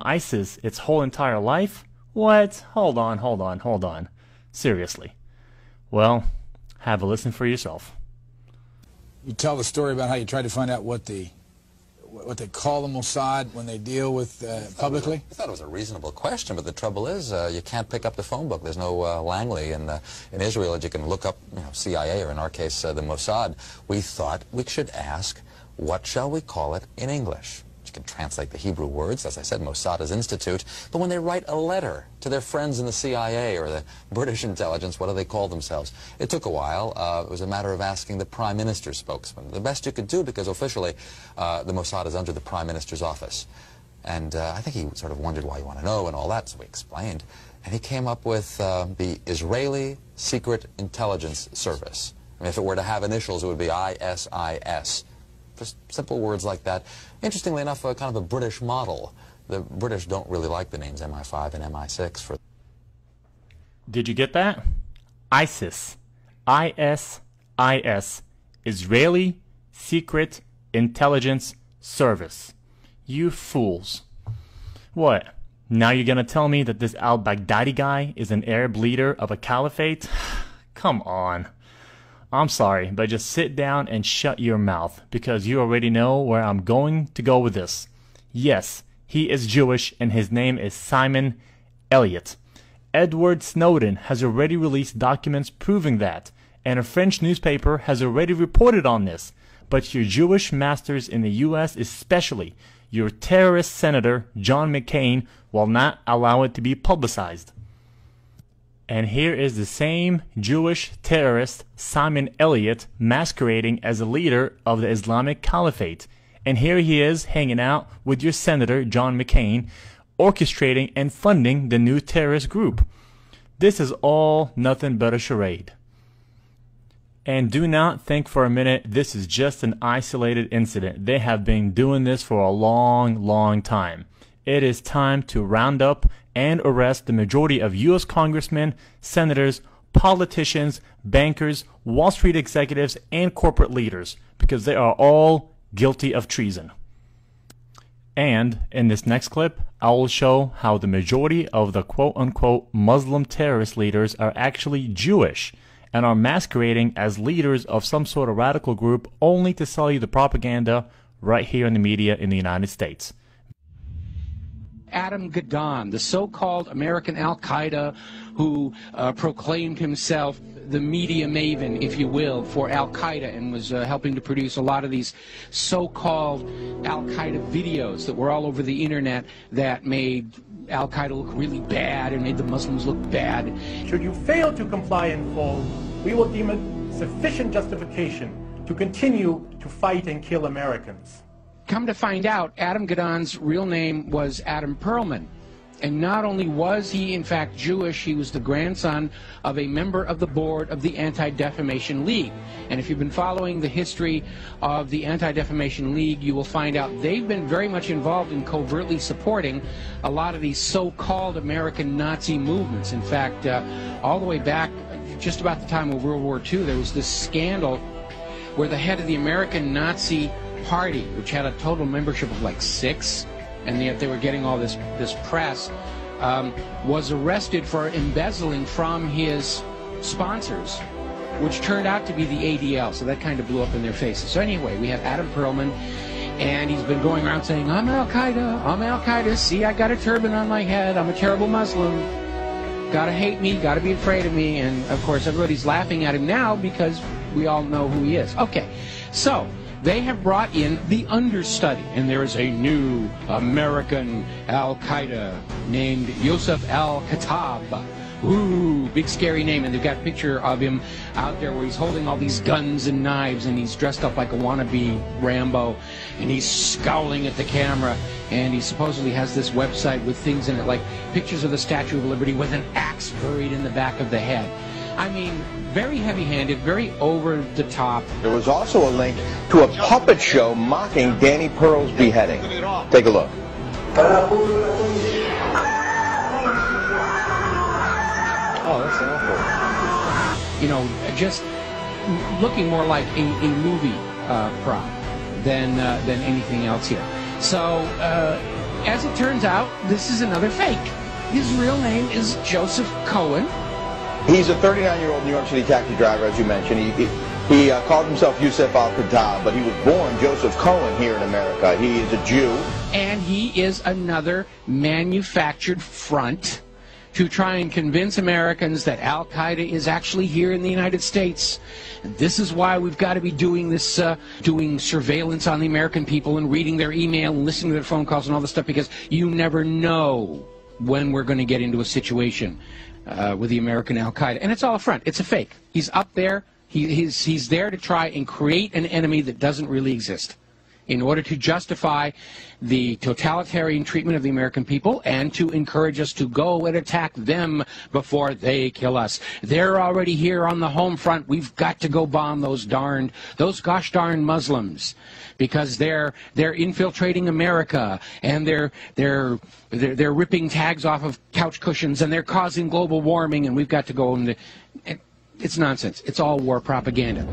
ISIS its whole entire life? What? Hold on, hold on, hold on. Seriously. Well, have a listen for yourself. You tell the story about how you tried to find out what they call the Mossad when they deal with publicly? I thought it was a reasonable question, but the trouble is you can't pick up the phone book. There's no Langley in Israel that you can look up, CIA, or in our case, the Mossad. We thought we should ask, what shall we call it in English? You can translate the Hebrew words, as I said, Mossad is institute, but when they write a letter to their friends in the CIA or the British intelligence, what do they call themselves? It took a while. It was a matter of asking the Prime Minister's spokesman. The best you could do, because officially the Mossad is under the Prime Minister's office. And I think he sort of wondered why you want to know and all that, so we explained. And he came up with the Israeli Secret Intelligence Service. I mean, if it were to have initials, it would be ISIS. Just simple words like that. Interestingly enough, kind of a British model. The British don't really like the names MI5 and MI6 for... Did you get that? ISIS. ISIS. Israeli Secret Intelligence Service. You fools. What? Now you're gonna tell me that this al-Baghdadi guy is an Arab leader of a caliphate? Come on. I'm sorry, but just sit down and shut your mouth, because you already know where I'm going to go with this. Yes, he is Jewish, and his name is Simon Elliott. Edward Snowden has already released documents proving that, and a French newspaper has already reported on this. But your Jewish masters in the U.S., especially your terrorist senator, John McCain, will not allow it to be publicized. And here is the same Jewish terrorist, Simon Elliott, masquerading as a leader of the Islamic Caliphate. And here he is hanging out with your Senator, John McCain, orchestrating and funding the new terrorist group. This is all nothing but a charade. And do not think for a minute this is just an isolated incident. They have been doing this for a long, long time. It is time to round up and arrest the majority of U.S. congressmen, senators, politicians, bankers, Wall Street executives, and corporate leaders, because they are all guilty of treason. And in this next clip, I will show how the majority of the quote-unquote Muslim terrorist leaders are actually Jewish and are masquerading as leaders of some sort of radical group only to sell you the propaganda right here in the media in the United States. Adam Gadon, the so-called American Al-Qaeda who proclaimed himself the media maven, if you will, for Al-Qaeda, and was helping to produce a lot of these so-called Al-Qaeda videos that were all over the internet that made Al-Qaeda look really bad and made the Muslims look bad. Should you fail to comply in full, we will deem it sufficient justification to continue to fight and kill Americans. Come to find out, Adam Gadon's real name was Adam Perlman. And not only was he, in fact, Jewish, he was the grandson of a member of the board of the Anti-Defamation League. And if you've been following the history of the Anti-Defamation League, you will find out they've been very much involved in covertly supporting a lot of these so-called American Nazi movements. In fact, all the way back, just about the time of World War II, there was this scandal where the head of the American Nazi Party, which had a total membership of like 6, and yet they were getting all this press, was arrested for embezzling from his sponsors, which turned out to be the ADL, so that kind of blew up in their faces. So anyway, we have Adam Perlman, and he's been going around saying, I'm Al-Qaeda, I'm Al-Qaeda, see, I got a turban on my head, I'm a terrible Muslim, gotta hate me, gotta be afraid of me, and of course everybody's laughing at him now because we all know who he is. Okay, so they have brought in the understudy, and there is a new American Al-Qaeda named Yosef Al-Khattab. Ooh, big scary name, and they've got a picture of him out there where he's holding all these guns and knives, and he's dressed up like a wannabe Rambo, and he's scowling at the camera, and he supposedly has this website with things in it, like pictures of the Statue of Liberty with an axe buried in the back of the head. I mean, very heavy-handed, very over-the-top. There was also a link to a puppet show mocking Danny Pearl's beheading. Take a look. Oh, that's awful. You know, just looking more like a movie prop than anything else here. So as it turns out, this is another fake. His real name is Joseph Cohen. He's a 39-year-old New York City taxi driver, as you mentioned. He called himself Yusuf Al-Khattab, but he was born Joseph Cohen here in America. He is a Jew. And he is another manufactured front to try and convince Americans that Al-Qaeda is actually here in the United States. And this is why we've got to be doing this, doing surveillance on the American people and reading their email and listening to their phone calls and all this stuff, because you never know when we're going to get into a situation with the American Al-Qaeda. And it's all a front. It's a fake. He's up there. He's there to try and create an enemy that doesn't really exist in order to justify the totalitarian treatment of the American people and to encourage us to go and attack them before they kill us. They're already here on the home front. We've got to go bomb those gosh darn Muslims, because they're infiltrating America, and they're ripping tags off of couch cushions, and they're causing global warming, and we've got to go and it's nonsense. It's all war propaganda.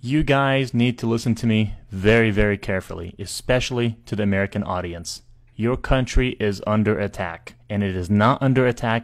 You guys need to listen to me very, very carefully, especially to the American audience. Your country is under attack, and it is not under attack